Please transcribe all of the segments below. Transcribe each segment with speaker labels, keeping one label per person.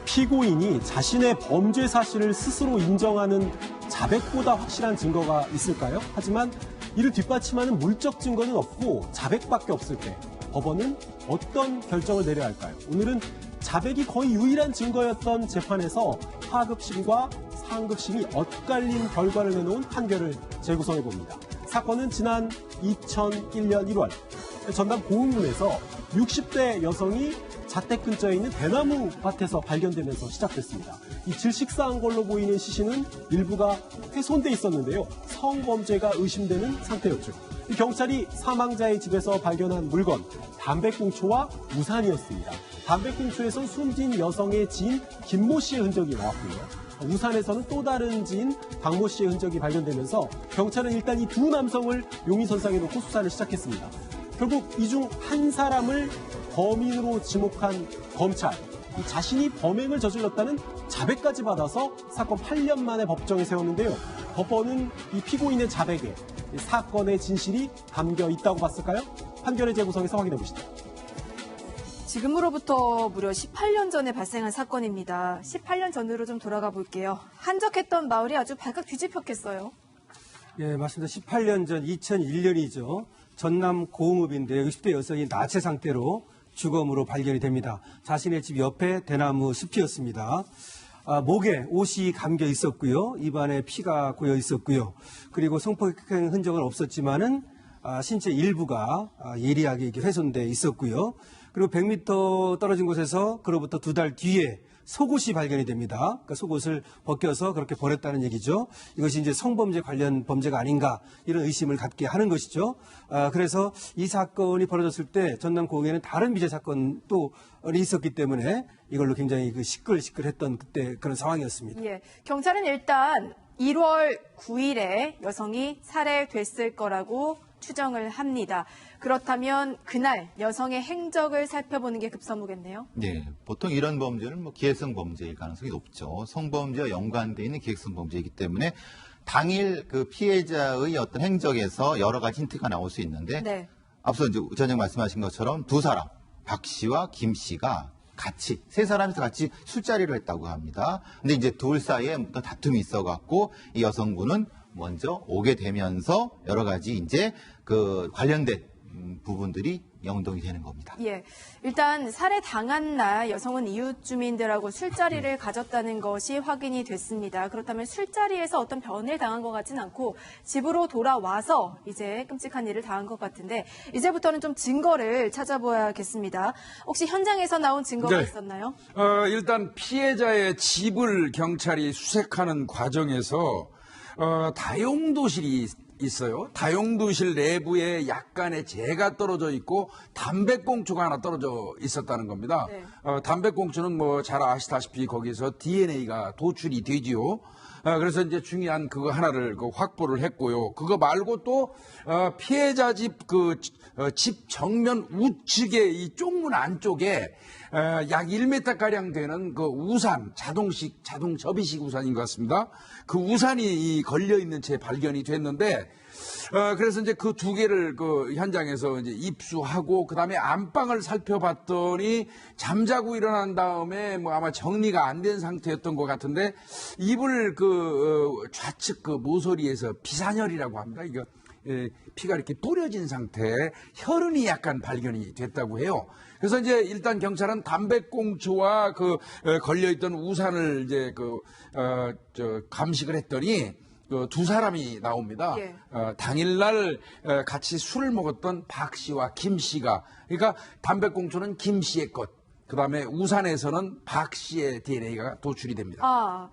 Speaker 1: 피고인이 자신의 범죄 사실을 스스로 인정하는 자백보다 확실한 증거가 있을까요? 하지만 이를 뒷받침하는 물적 증거는 없고 자백밖에 없을 때 법원은 어떤 결정을 내려야 할까요? 오늘은 자백이 거의 유일한 증거였던 재판에서 하급심과 상급심이 엇갈린 결과를 내놓은 판결을 재구성해 봅니다. 사건은 지난 2001년 1월 전남 고흥군에서 60대 여성이 자택 근처에 있는 대나무 밭에서 발견되면서 시작됐습니다. 이 질식사한 걸로 보이는 시신은 일부가 훼손돼 있었는데요. 성범죄가 의심되는 상태였죠. 경찰이 사망자의 집에서 발견한 물건, 담배꽁초와 우산이었습니다. 담배꽁초에선 숨진 여성의 지인 김모 씨의 흔적이 나왔고요. 우산에서는 또 다른 지인 박모 씨의 흔적이 발견되면서 경찰은 일단 이 두 남성을 용의선상에 놓고 수사를 시작했습니다. 결국 이 중 한 사람을 범인으로 지목한 검찰, 자신이 범행을 저질렀다는 자백까지 받아서 사건 8년 만에 법정에 세웠는데요. 법원은 이 피고인의 자백에 사건의 진실이 담겨 있다고 봤을까요? 판결의 재구성에서 확인해 보시죠.
Speaker 2: 지금으로부터 무려 18년 전에 발생한 사건입니다. 18년 전으로 좀 돌아가 볼게요. 한적했던 마을이 아주 발칵 뒤집혔겠어요.
Speaker 3: 예, 맞습니다. 18년 전 2001년이죠. 전남 고흥읍인데 60대 여성이 나체 상태로 주검으로 발견이 됩니다. 자신의 집 옆에 대나무 숲이었습니다. 목에 옷이 감겨 있었고요. 입안에 피가 고여 있었고요. 그리고 성폭행 흔적은 없었지만은 신체 일부가 예리하게 이렇게 훼손돼 있었고요. 그리고 100m 떨어진 곳에서 그로부터 2달 뒤에 속옷이 발견이 됩니다. 그러니까 속옷을 벗겨서 그렇게 버렸다는 얘기죠. 이것이 이제 성범죄 관련 범죄가 아닌가 이런 의심을 갖게 하는 것이죠. 그래서 이 사건이 벌어졌을 때 전남 고흥에는 다른 미제 사건도 있었기 때문에 이걸로 굉장히 시끌시끌했던 그때 그런 상황이었습니다.
Speaker 2: 예, 경찰은 일단 1월 9일에 여성이 살해됐을 거라고 추정을 합니다. 그렇다면 그날 여성의 행적을 살펴보는 게 급선무겠네요.
Speaker 4: 네, 보통 이런 범죄는 기획성 범죄일 가능성이 높죠. 성범죄와 연관되어 있는 기획성 범죄이기 때문에 당일 그 피해자의 어떤 행적에서 여러 가지 힌트가 나올 수 있는데
Speaker 2: 네.
Speaker 4: 앞서 이제 전형 말씀하신 것처럼 두 사람, 박 씨와 김 씨가 같이 세 사람이서 같이 술자리를 했다고 합니다. 근데 이제 둘 사이에 어떤 다툼이 있어갖고 이 여성분은 먼저 오게 되면서 여러 가지 이제 그 관련된 부분들이 영동이 되는 겁니다.
Speaker 2: 예, 일단 살해당한 날 여성은 이웃 주민들하고 술자리를 가졌다는 것이 확인이 됐습니다. 그렇다면 술자리에서 어떤 변을 당한 것 같진 않고 집으로 돌아와서 이제 끔찍한 일을 당한 것 같은데 이제부터는 좀 증거를 찾아봐야겠습니다. 혹시 현장에서 나온 증거가 있었나요?
Speaker 5: 일단 피해자의 집을 경찰이 수색하는 과정에서 다용도실이 있어요. 다용도실 내부에 약간의 재가 떨어져 있고 담배꽁초가 하나 떨어져 있었다는 겁니다.
Speaker 2: 네.
Speaker 5: 담배꽁초는 뭐 잘 아시다시피 거기서 DNA가 도출이 되지요. 그래서 이제 중요한 그거 하나를 확보를 했고요. 그거 말고 또 피해자 집 집 정면 우측에 이 쪽문 안쪽에 약 1m 가량 되는 그 우산, 자동 접이식 우산인 것 같습니다. 그 우산이 걸려 있는 채 발견이 됐는데 그래서 이제 그 두 개를 그 현장에서 이제 입수하고 그다음에 안방을 살펴봤더니 잠자고 일어난 다음에 뭐 아마 정리가 안 된 상태였던 것 같은데 이불 좌측 모서리에서 비산혈이라고 합니다. 이거 피가 이렇게 뿌려진 상태에 혈흔이 약간 발견이 됐다고 해요. 그래서 이제 일단 경찰은 담배꽁초와 걸려있던 우산을 이제 감식을 했더니 두 사람이 나옵니다.
Speaker 2: 예.
Speaker 5: 당일날 같이 술을 먹었던 박 씨와 김 씨가, 그러니까 담배꽁초는 김 씨의 것, 그 다음에 우산에서는 박 씨의 DNA가 도출이 됩니다.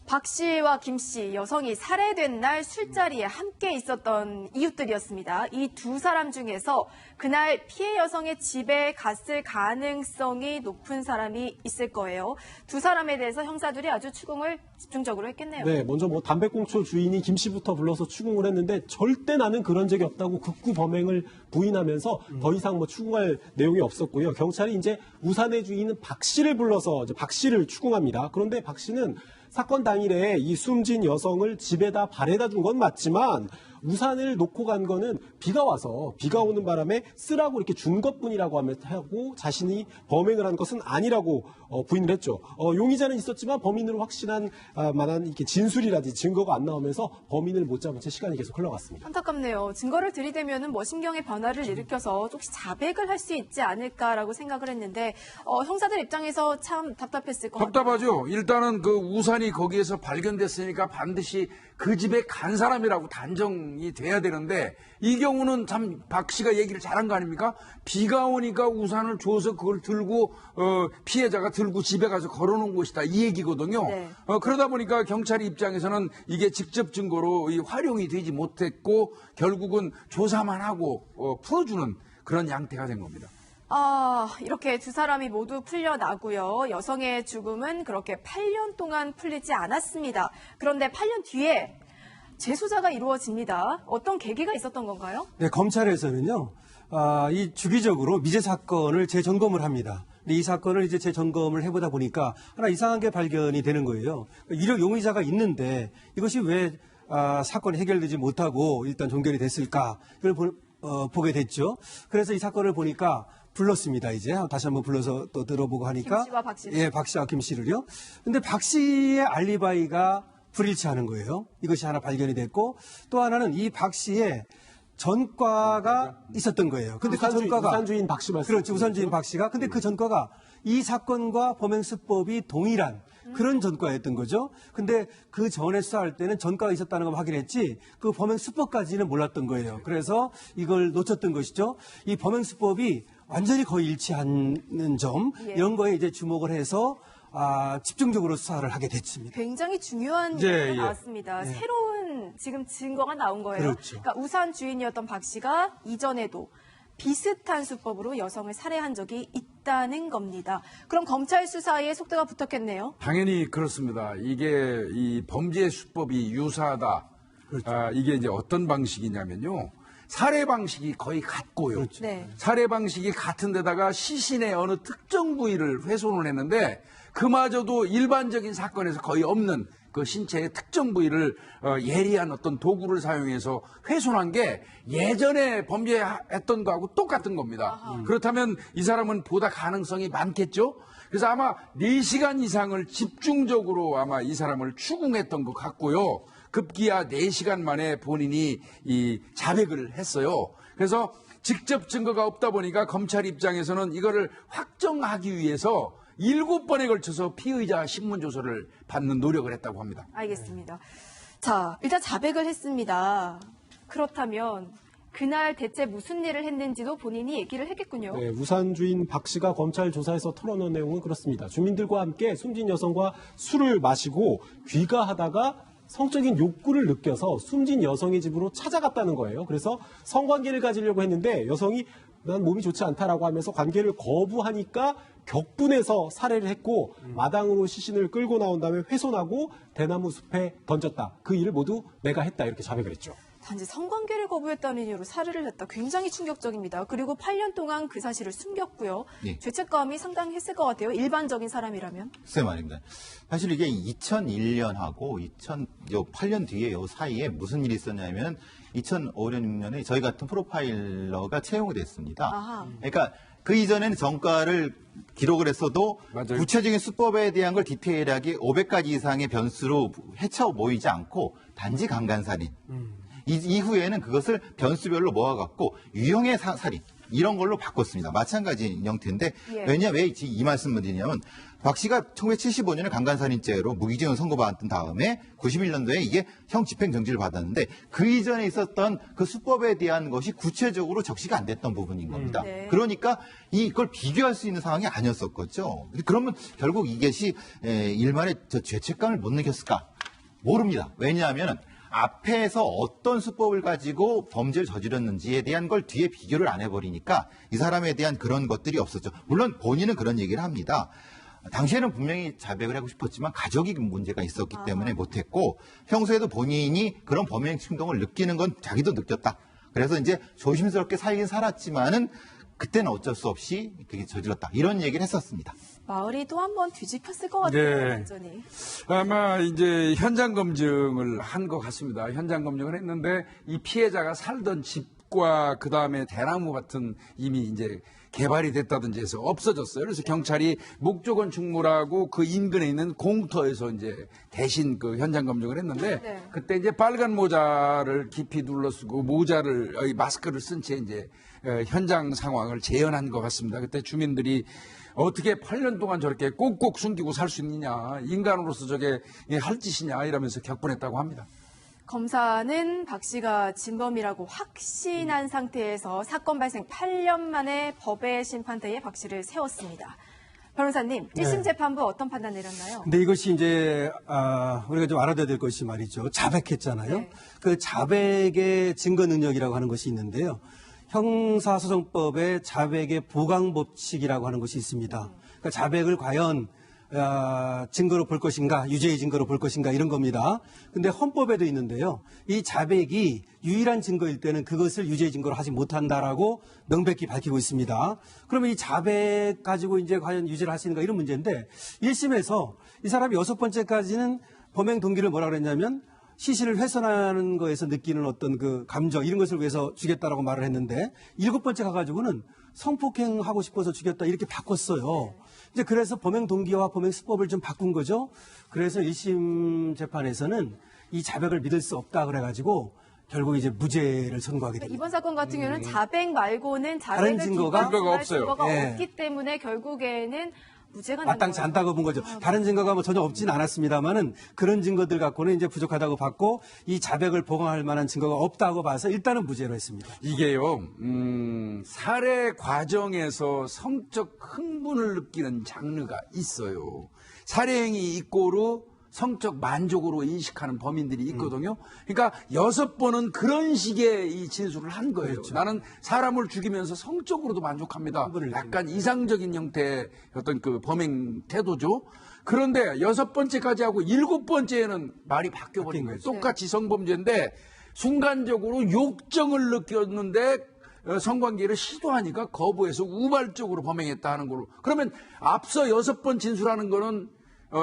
Speaker 2: 박 씨와 김 씨, 여성이 살해된 날 술자리에 함께 있었던 이웃들이었습니다. 이 두 사람 중에서 그날 피해 여성의 집에 갔을 가능성이 높은 사람이 있을 거예요. 두 사람에 대해서 형사들이 아주 추궁을 집중적으로 했겠네요.
Speaker 1: 네, 먼저 담배꽁초 주인이 김 씨부터 불러서 추궁을 했는데 절대 나는 그런 적이 없다고 극구 범행을 부인하면서 더 이상 추궁할 내용이 없었고요. 경찰이 이제 우산의 주인은 박 씨를 불러서 박 씨를 추궁합니다. 그런데 박 씨는 사건 당일에 이 숨진 여성을 집에다 발에다 준 건 맞지만 우산을 놓고 간 거는 비가 와서 비가 오는 바람에 쓰라고 이렇게 준 것뿐이라고 하고 자신이 범행을 한 것은 아니라고 부인을 했죠. 용의자는 있었지만 범인으로 확신한 만한 이렇게 진술이라든지 증거가 안 나오면서 범인을 못 잡은 채 시간이 계속 흘러갔습니다.
Speaker 2: 안타깝네요. 증거를 들이대면은 심경의 변화를 일으켜서 혹시 자백을 할 수 있지 않을까라고 생각을 했는데 형사들 입장에서 참 답답했을 것 같아요.
Speaker 5: 답답하죠. 일단은 그 우산이 거기에서 발견됐으니까 반드시 그 집에 간 사람이라고 단정이 돼야 되는데 이 경우는 참 박 씨가 얘기를 잘한 거 아닙니까? 비가 오니까 우산을 줘서 그걸 들고 피해자가 들고 집에 가서 걸어놓은 것이다 이 얘기거든요.
Speaker 2: 네.
Speaker 5: 그러다 보니까 경찰 입장에서는 이게 직접 증거로 활용이 되지 못했고 결국은 조사만 하고 풀어주는 그런 양태가 된 겁니다.
Speaker 2: 이렇게 두 사람이 모두 풀려나고요. 여성의 죽음은 그렇게 8년 동안 풀리지 않았습니다. 그런데 8년 뒤에 재수사가 이루어집니다. 어떤 계기가 있었던 건가요?
Speaker 3: 네, 검찰에서는요, 이 주기적으로 미제 사건을 재점검을 합니다. 근데 이 사건을 이제 재점검을 해보다 보니까 하나 이상한 게 발견이 되는 거예요. 이력 용의자가 있는데 이것이 왜 사건이 해결되지 못하고 일단 종결이 됐을까? 이걸 보게 됐죠. 그래서 이 사건을 보니까 불렀습니다. 이제 다시 한번 불러서 또 들어보고 하니까
Speaker 2: 김 씨와 박 씨를?
Speaker 3: 예, 박 씨와 김 씨를요. 근데 박 씨의 알리바이가 불일치하는 거예요. 이것이 하나 발견이 됐고 또 하나는 이 박 씨의 전과가 있었던 거예요. 근데 그 전과가
Speaker 1: 우산주인 박 씨 말씀.
Speaker 3: 그렇죠. 우산주인 박 씨가. 근데 그 전과가 이 사건과 범행 수법이 동일한 그런 전과였던 거죠. 근데 그 전에 수사할 때는 전과가 있었다는 걸 확인했지 그 범행 수법까지는 몰랐던 거예요. 그래서 이걸 놓쳤던 것이죠. 이 범행 수법이 완전히 거의 일치하는 점 이런 거에 이제 주목을 해서 집중적으로 수사를 하게 됐습니다.
Speaker 2: 굉장히 중요한
Speaker 5: 예,
Speaker 2: 얘기가
Speaker 5: 예.
Speaker 2: 나왔습니다. 새로운 지금 증거가 나온 거예요.
Speaker 3: 그렇죠.
Speaker 2: 그러니까 우산 주인이었던 박 씨가 이전에도 비슷한 수법으로 여성을 살해한 적이 있다는 겁니다. 그럼 검찰 수사에 속도가 붙었겠네요.
Speaker 5: 당연히 그렇습니다. 이게 이 범죄 수법이 유사하다. 이게 이제 어떤 방식이냐면요. 살해 방식이 거의 같고요.
Speaker 2: 네.
Speaker 5: 살해 방식이 같은 데다가 시신의 어느 특정 부위를 훼손을 했는데 그마저도 일반적인 사건에서 거의 없는 그 신체의 특정 부위를 예리한 어떤 도구를 사용해서 훼손한 게 예전에 범죄했던 거하고 똑같은 겁니다. 그렇다면 이 사람은 보다 가능성이 많겠죠? 그래서 아마 4시간 이상을 집중적으로 아마 이 사람을 추궁했던 것 같고요. 급기야 4시간 만에 본인이 이 자백을 했어요. 그래서 직접 증거가 없다 보니까 검찰 입장에서는 이거를 확정하기 위해서 7번에 걸쳐서 피의자 신문 조서를 받는 노력을 했다고 합니다.
Speaker 2: 알겠습니다. 자, 일단 자백을 했습니다. 그렇다면 그날 대체 무슨 일을 했는지도 본인이 얘기를 했겠군요.
Speaker 1: 네, 우산주인 박 씨가 검찰 조사에서 털어놓은 내용은 그렇습니다. 주민들과 함께 숨진 여성과 술을 마시고 귀가하다가 성적인 욕구를 느껴서 숨진 여성의 집으로 찾아갔다는 거예요. 그래서 성관계를 가지려고 했는데 여성이 난 몸이 좋지 않다라고 하면서 관계를 거부하니까 격분해서 살해를 했고 마당으로 시신을 끌고 나온 다음에 훼손하고 대나무 숲에 던졌다. 그 일을 모두 내가 했다. 이렇게 자백을 했죠.
Speaker 2: 단지 성관계를 거부했다는 이유로 살해를 했다. 굉장히 충격적입니다. 그리고 8년 동안 그 사실을 숨겼고요.
Speaker 4: 예.
Speaker 2: 죄책감이 상당히 했을 것 같아요. 일반적인 사람이라면.
Speaker 4: 글쎄 말입니다. 사실 이게 2001년하고 2008년 뒤에 요 사이에 무슨 일이 있었냐면 2005년, 6년에 저희 같은 프로파일러가 채용이 됐습니다.
Speaker 2: 아하.
Speaker 4: 그러니까 그 이전에는 전과를 기록을 했어도
Speaker 5: 맞아요.
Speaker 4: 구체적인 수법에 대한 걸 디테일하게 500가지 이상의 변수로 헤쳐 모이지 않고 단지 강간살인. 이후에는 그것을 변수별로 모아갖고 유형의 살인 이런 걸로 바꿨습니다. 마찬가지 형태인데
Speaker 2: 예.
Speaker 4: 왜냐 왜 이 말씀을 드리냐면 박 씨가 1975년에 강간살인죄로 무기징역 선고받은 다음에 91년도에 이게 형 집행정지를 받았는데 그 이전에 있었던 그 수법에 대한 것이 구체적으로 적시가 안 됐던 부분인 겁니다.
Speaker 2: 네.
Speaker 4: 그러니까 이걸 비교할 수 있는 상황이 아니었었겠죠. 그러면 결국 이것이 일말의 저 죄책감을 못 느꼈을까? 모릅니다. 왜냐하면 앞에서 어떤 수법을 가지고 범죄를 저질렀는지에 대한 걸 뒤에 비교를 안 해버리니까 이 사람에 대한 그런 것들이 없었죠. 물론 본인은 그런 얘기를 합니다. 당시에는 분명히 자백을 하고 싶었지만 가족이 문제가 있었기 때문에 못했고 평소에도 본인이 그런 범행 충동을 느끼는 건 자기도 느꼈다. 그래서 이제 조심스럽게 살긴 살았지만은 그때는 어쩔 수 없이 그게 저질렀다. 이런 얘기를 했었습니다.
Speaker 2: 마을이 또 한 번 뒤집혔을 것 같아요,
Speaker 5: 네.
Speaker 2: 완전히.
Speaker 5: 아마 이제 현장 검증을 한 것 같습니다. 현장 검증을 했는데 이 피해자가 살던 집과 그 다음에 대나무 같은 이미 이제 개발이 됐다든지 해서 없어졌어요. 그래서 경찰이 목조건 충무라고 그 인근에 있는 공터에서 이제 대신 그 현장 검증을 했는데
Speaker 2: 네.
Speaker 5: 그때 이제 빨간 모자를 깊이 둘러쓰고 모자를 마스크를 쓴 채 이제 현장 상황을 재현한 것 같습니다. 그때 주민들이 어떻게 8년 동안 저렇게 꼭꼭 숨기고 살 수 있느냐, 인간으로서 저게 할 짓이냐 이러면서 격분했다고 합니다.
Speaker 2: 검사는 박 씨가 진범이라고 확신한 상태에서 사건 발생 8년 만에 법의 심판대에 박 씨를 세웠습니다. 변호사님, 1심 재판부 어떤 판단 내렸나요?
Speaker 3: 근데 이것이 이제 우리가 좀 알아둬야 될 것이 말이죠. 자백했잖아요.
Speaker 2: 네.
Speaker 3: 그 자백의 증거 능력이라고 하는 것이 있는데요. 형사소송법에 자백의 보강법칙이라고 하는 것이 있습니다. 그러니까 자백을 과연 증거로 볼 것인가, 유죄의 증거로 볼 것인가 이런 겁니다. 근데 헌법에도 있는데요. 이 자백이 유일한 증거일 때는 그것을 유죄의 증거로 하지 못한다라고 명백히 밝히고 있습니다. 그러면 이 자백 가지고 이제 과연 유죄를 할 수 있는가 이런 문제인데 1심에서 이 사람이 6번째까지는 범행 동기를 뭐라 그랬냐면 시신을 훼손하는 거에서 느끼는 어떤 그 감정 이런 것을 위해서 죽였다라고 말을 했는데 7번째 가가지고는 성폭행하고 싶어서 죽였다 이렇게 바꿨어요. 이제 그래서 범행 동기와 범행 수법을 좀 바꾼 거죠. 그래서 1심 재판에서는 이 자백을 믿을 수 없다 그래가지고 결국 이제 무죄를 선고하게 됩니다.
Speaker 2: 이번 사건 같은 경우는 자백 말고는
Speaker 3: 다른
Speaker 2: 자백을
Speaker 3: 증거가
Speaker 2: 뒷받침할
Speaker 5: 없어요.
Speaker 2: 증거가
Speaker 3: 네.
Speaker 2: 없기 때문에 결국에는 무죄가 난
Speaker 3: 마땅치
Speaker 2: 거예요.
Speaker 3: 않다고 본 거죠. 다른 증거가 뭐 전혀 없진 않았습니다만은 그런 증거들 갖고는 이제 부족하다고 봤고 이 자백을 보강할 만한 증거가 없다고 봐서 일단은 무죄로 했습니다.
Speaker 5: 이게요, 살해 과정에서 성적 흥분을 느끼는 장르가 있어요. 살해행위 이꼬르 성적 만족으로 인식하는 범인들이 있거든요. 그러니까 6번은 그런 식의 이 진술을 한 거예요.
Speaker 3: 그렇죠.
Speaker 5: 나는 사람을 죽이면서 성적으로도 만족합니다. 약간 이상적인 형태의 어떤 그 범행 태도죠. 그런데 6번째까지 하고 7번째에는 말이 바뀌어 버린 거예요. 똑같이 성범죄인데 순간적으로 욕정을 느꼈는데 성관계를 시도하니까 거부해서 우발적으로 범행했다 하는 걸로. 그러면 앞서 6번 진술하는 거는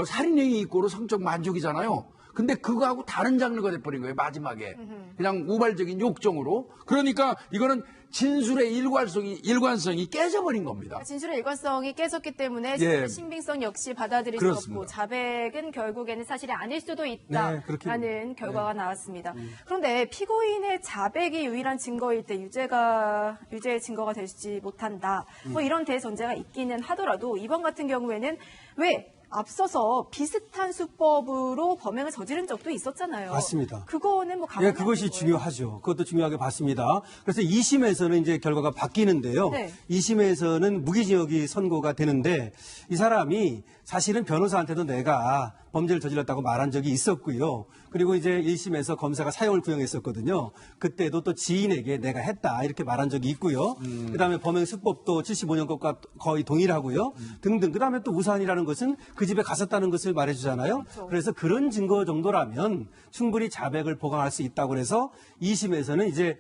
Speaker 5: 살인행위 이꼬르 성적 만족이잖아요. 근데 그거하고 다른 장르가 돼버린 거예요, 마지막에. 그냥 우발적인 욕정으로. 그러니까 이거는 진술의 일관성이 깨져버린 겁니다.
Speaker 2: 진술의 일관성이 깨졌기 때문에
Speaker 5: 예.
Speaker 2: 신빙성 역시 받아들일 수
Speaker 5: 그렇습니다.
Speaker 2: 없고 자백은 결국에는 사실이 아닐 수도
Speaker 3: 네,
Speaker 2: 있다라는
Speaker 3: 그렇게
Speaker 2: 결과가 나왔습니다. 그런데 피고인의 자백이 유일한 증거일 때 유죄의 증거가 되지 못한다. 뭐 이런 대전제가 있기는 하더라도 이번 같은 경우에는 왜 앞서서 비슷한 수법으로 범행을 저지른 적도 있었잖아요.
Speaker 3: 맞습니다.
Speaker 2: 그거는 뭐
Speaker 3: 예, 그것이 중요하죠. 그것도 중요하게 봤습니다. 그래서 2심에서는 이제 결과가 바뀌는데요.
Speaker 2: 네.
Speaker 3: 2심에서는 무기징역이 선고가 되는데 이 사람이 사실은 변호사한테도 내가 범죄를 저질렀다고 말한 적이 있었고요. 그리고 이제 1심에서 검사가 사형을 구형했었거든요. 그때도 또 지인에게 내가 했다 이렇게 말한 적이 있고요. 그다음에 범행 수법도 75년 것과 거의 동일하고요. 등등. 그다음에 또 우산이라는 것은 그 집에 갔었다는 것을 말해주잖아요.
Speaker 2: 그렇죠.
Speaker 3: 그래서 그런 증거 정도라면 충분히 자백을 보강할 수 있다고 해서 2심에서는 이제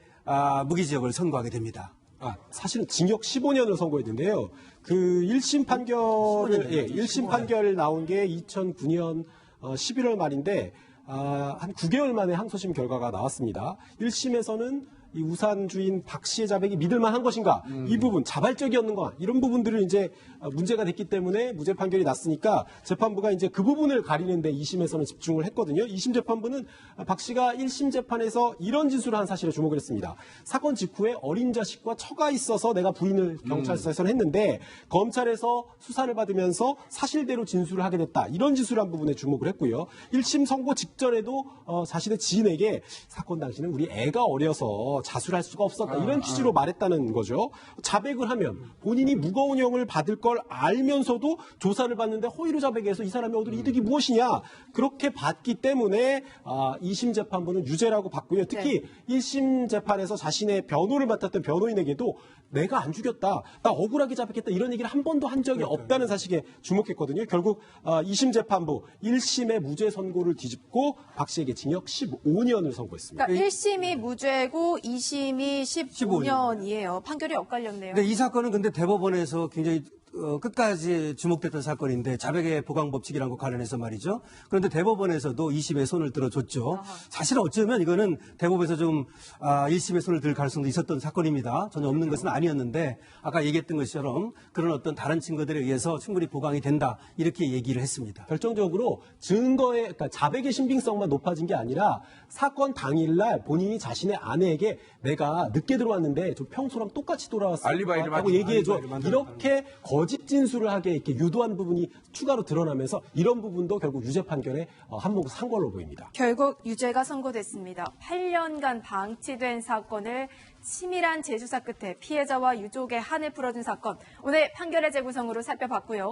Speaker 3: 무기징역을 선고하게 됩니다.
Speaker 1: 사실은 징역 15년을 선고했는데요. 그 1심 판결을, 1심 판결 나온 게 2009년 11월 말인데, 한 9개월 만에 항소심 결과가 나왔습니다. 1심에서는 이 우산 주인 박 씨의 자백이 믿을만한 것인가, 이 부분 자발적이었는가 이런 부분들을 이제 문제가 됐기 때문에 무죄 판결이 났으니까 재판부가 이제 그 부분을 가리는데 2심에서는 집중을 했거든요. 2심 재판부는 박 씨가 1심 재판에서 이런 진술을 한 사실에 주목을 했습니다. 사건 직후에 어린 자식과 처가 있어서 내가 부인을 경찰서에서 했는데 검찰에서 수사를 받으면서 사실대로 진술을 하게 됐다. 이런 진술을 한 부분에 주목을 했고요. 1심 선고 직전에도 자신의 지인에게 사건 당시는 우리 애가 어려서 자수할 수가 없었다. 이런 취지로 말했다는 거죠. 자백을 하면 본인이 무거운 형을 받을 걸 알면서도 조사를 받는데 허위로 자백해서 이 사람이 얻을 이득이 무엇이냐. 그렇게 봤기 때문에 2심 재판부는 유죄라고 봤고요. 특히 1심 재판에서 자신의 변호를 맡았던 변호인에게도 내가 안 죽였다, 나 억울하게 잡혔겠다 이런 얘기를 한 번도 한 적이 없다는 사실에 주목했거든요. 결국 2심 재판부 1심의 무죄 선고를 뒤집고 박 씨에게 징역 15년을 선고했습니다.
Speaker 2: 그러니까 1심이 무죄고 2심이 15년이에요. 판결이 엇갈렸네요.
Speaker 3: 근데 이 사건은 근데 대법원에서 굉장히 끝까지 주목됐던 사건인데 자백의 보강 법칙이라는 것 관련해서 말이죠. 그런데 대법원에서도 2심에 손을 들어줬죠. 사실은 어쩌면 이거는 대법에서 좀 1심에 손을 들 가능성도 있었던 사건입니다. 전혀 없는 것은 아니었는데 아까 얘기했던 것처럼 그런 어떤 다른 증거들에 의해서 충분히 보강이 된다 이렇게 얘기를 했습니다.
Speaker 1: 결정적으로 증거의 그러니까 자백의 신빙성만 높아진 게 아니라 사건 당일날 본인이 자신의 아내에게 내가 늦게 들어왔는데 좀 평소랑 똑같이 돌아왔다고
Speaker 5: 알리바이를
Speaker 1: 얘기해줘.
Speaker 3: 알리바이를 만들었다는
Speaker 1: 이렇게 거짓 진술을 하게 이렇게 유도한 부분이 추가로 드러나면서 이런 부분도 결국 유죄 판결에 한몫을 산 걸로 보입니다.
Speaker 2: 결국 유죄가 선고됐습니다. 8년간 방치된 사건을 치밀한 재수사 끝에 피해자와 유족의 한을 풀어준 사건. 오늘 판결의 재구성으로 살펴봤고요.